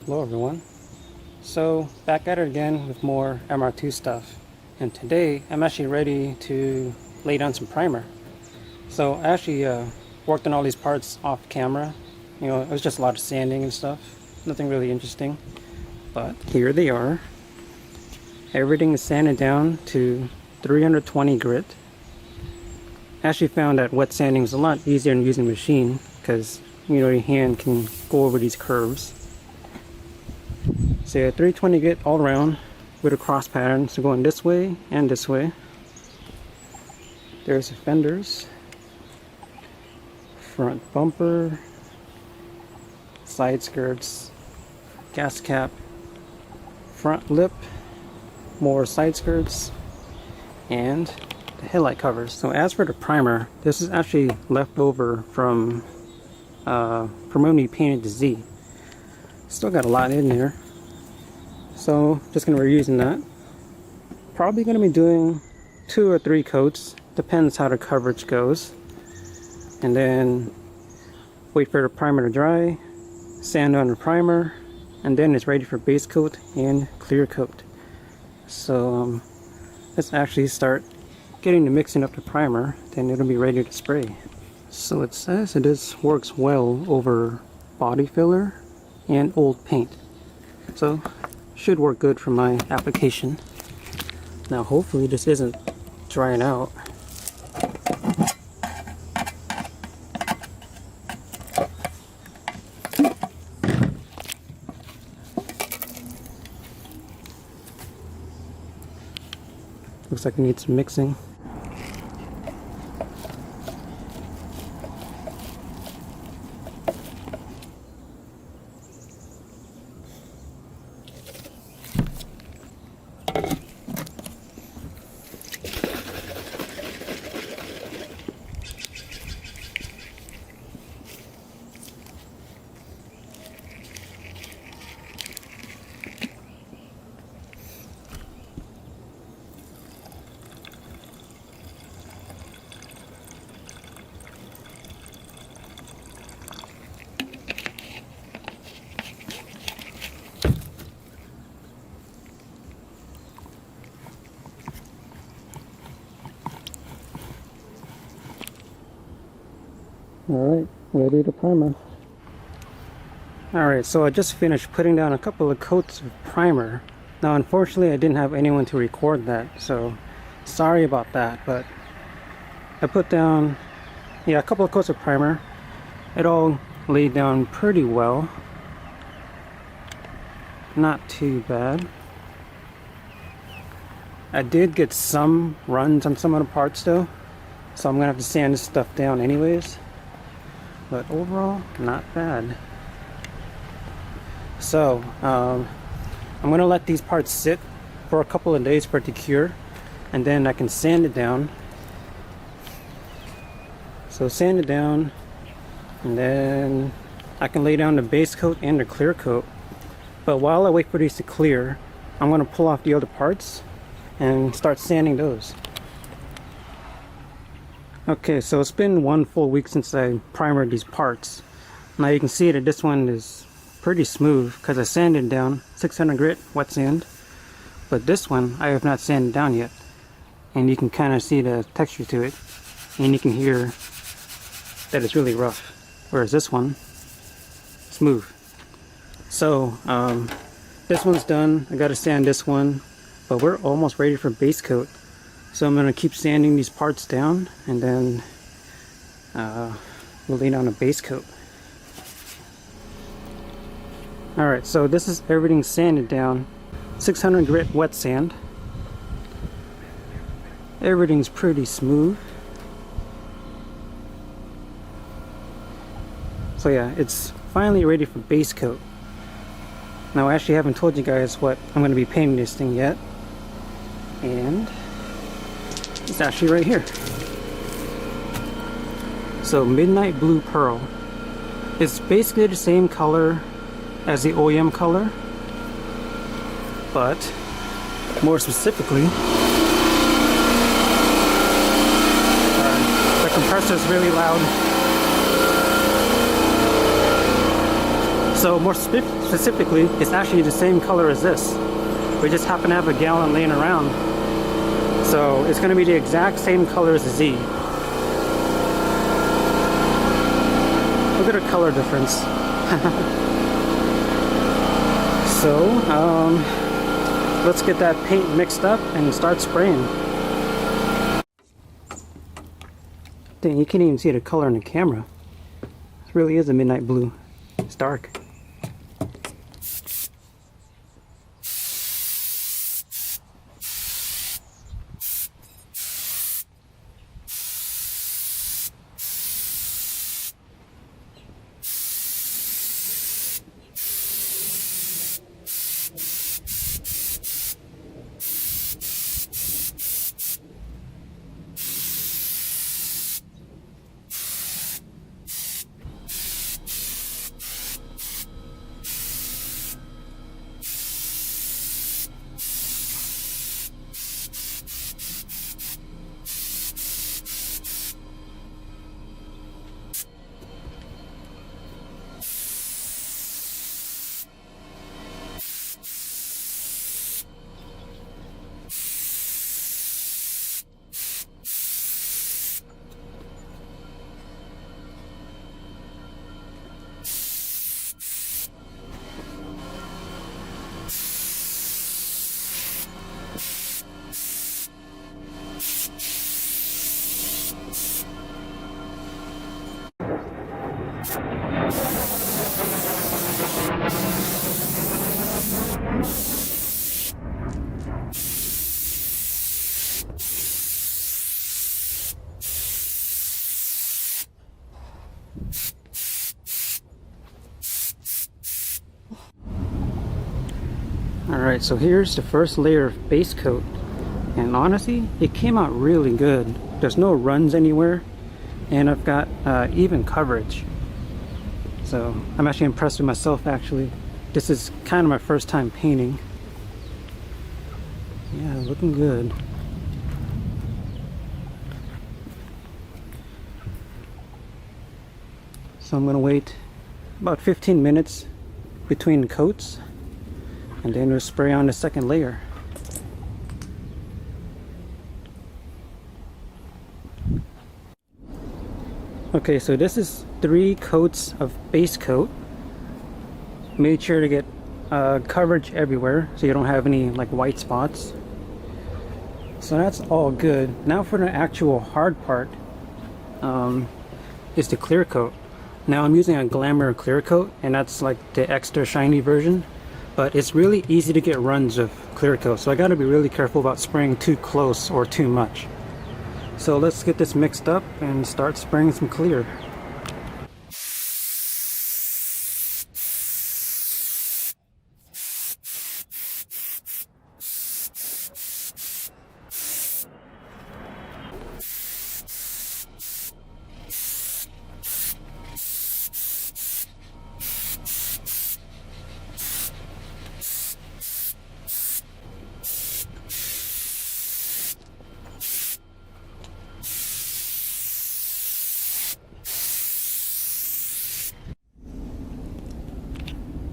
Hello everyone. So back at it again with more MR2 stuff, and today I'm actually ready to lay down some primer. So I actually worked on all these parts off camera. You know, it was just a lot of sanding and stuff, nothing really interesting, but here they are. Everything is sanded down to 320 grit. I actually found that wet sanding is a lot easier than using a machine because, you know, your hand can go over these curves. So yeah, 320 grit all around with a cross pattern, so going this way and this way. There's the fenders, front bumper, side skirts, gas cap, front lip, more side skirts, and the headlight covers. So as for the primer, this is actually left over from when we painted the Z. Still got a lot in there. So just going to be reusing that. Probably going to be doing 2 or 3 coats, depends how the coverage goes. And then wait for the primer to dry, sand on the primer, and then it's ready for base coat and clear coat. So let's actually start getting to mixing up the primer, then it'll be ready to spray. So it says this works well over body filler and old paint. So should work good for my application. Now hopefully this isn't drying out. Looks like it needs some mixing. Alright, ready to primer. Alright, so I just finished putting down a couple of coats of primer. Now unfortunately I didn't have anyone to record that, so sorry about that, but I put down a couple of coats of primer. It all laid down pretty well. Not too bad. I did get some runs on some of the parts though, so I'm gonna have to sand this stuff down anyways. But overall, not bad. So, I'm gonna let these parts sit for a couple of days for it to cure, and then I can sand it down. So sand it down, and then I can lay down the base coat and the clear coat. But while I wait for these to clear, I'm gonna pull off the other parts and start sanding those. Okay, so it's been 1 full week since I primered these parts. Now you can see that this one is pretty smooth because I sanded down 600 grit wet sand. But this one I have not sanded down yet. And you can kind of see the texture to it. And you can hear that it's really rough. Whereas this one, smooth. So, this one's done. I gotta sand this one. But we're almost ready for base coat. So I'm going to keep sanding these parts down, and then we'll lay down a base coat. Alright, so this is everything sanded down. 600 grit wet sand. Everything's pretty smooth. So yeah, it's finally ready for base coat. Now I actually haven't told you guys what I'm going to be painting this thing yet. And it's actually right here. So Midnight Blue Pearl. It's basically the same color as the OEM color, but more specifically, the compressor is really loud. So more specifically, it's actually the same color as this. We just happen to have a gallon laying around. So it's going to be the exact same color as the Z. Look at the color difference. So, let's get that paint mixed up and start spraying. Dang, you can't even see the color in the camera. It really is a midnight blue. It's dark. Alright, so here's the first layer of base coat, and honestly, it came out really good. There's no runs anywhere, and I've got even coverage. So I'm actually impressed with myself actually. This is kind of my first time painting. Yeah, looking good. So I'm gonna wait about 15 minutes between coats, and then we'll spray on the second layer. Okay, so this is 3 coats of base coat. Made sure to get coverage everywhere so you don't have any like white spots. So that's all good. Now for the actual hard part is the clear coat. Now I'm using a Glamour clear coat, and that's like the extra shiny version. But it's really easy to get runs of clear coat, so I gotta be really careful about spraying too close or too much. So let's get this mixed up and start spraying some clear.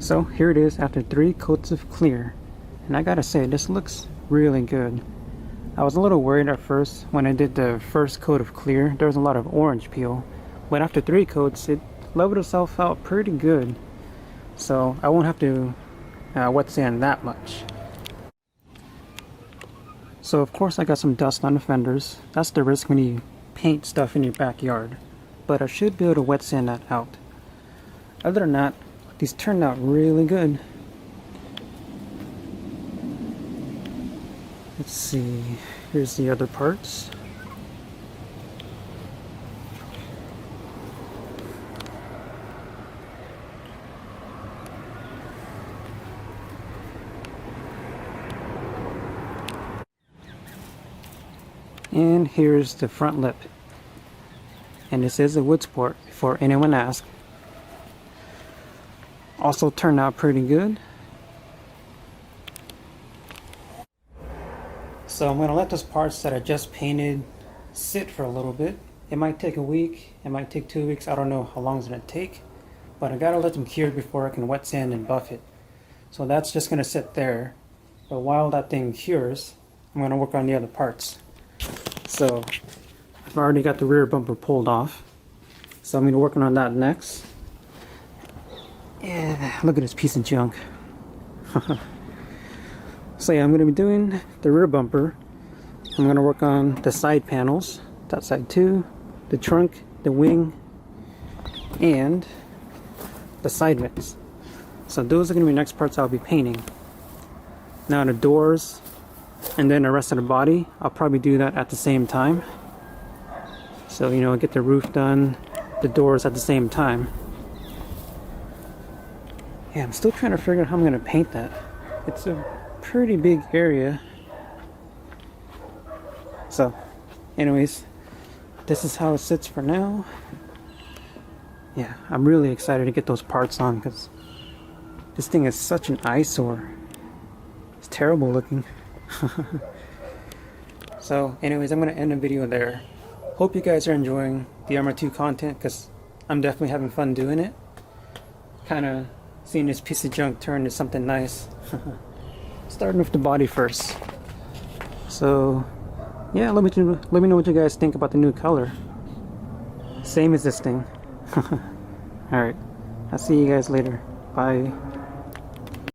So here it is after 3 coats of clear, and I gotta say, this looks really good. I was a little worried at first when I did the first coat of clear. There was a lot of orange peel, but after 3 coats it leveled itself out pretty good, so I won't have to wet sand that much. So of course I got some dust on the fenders. That's the risk when you paint stuff in your backyard, but I should be able to wet sand that out. Other than that, these turned out really good. Let's see, here's the other parts. And here's the front lip. And this is a wood sport, before anyone asks. Also turned out pretty good. So I'm going to let those parts that I just painted sit for a little bit. It might take a week, it might take 2 weeks, I don't know how long it's going to take. but I gotta let them cure before I can wet sand and buff it. So that's just gonna sit there. But while that thing cures, I'm gonna work on the other parts. So I've already got the rear bumper pulled off. So I'm gonna be working on that next. Yeah, look at this piece of junk. So yeah, I'm gonna be doing the rear bumper. I'm gonna work on the side panels, that side too, the trunk, the wing, and the side vents. So those are gonna be the next parts I'll be painting. Now the doors and then the rest of the body, I'll probably do that at the same time. So, you know, get the roof done, the doors at the same time. Yeah, I'm still trying to figure out how I'm gonna paint that. It's a pretty big area. So, anyways, this is how it sits for now. Yeah, I'm really excited to get those parts on because this thing is such an eyesore. It's terrible looking. So, anyways, I'm going to end the video there. Hope you guys are enjoying the MR2 content because I'm definitely having fun doing it. Kind of seeing this piece of junk turn into something nice. Starting with the body first. So, yeah, let me know what you guys think about the new color. Same as this thing. Alright, I'll see you guys later. Bye.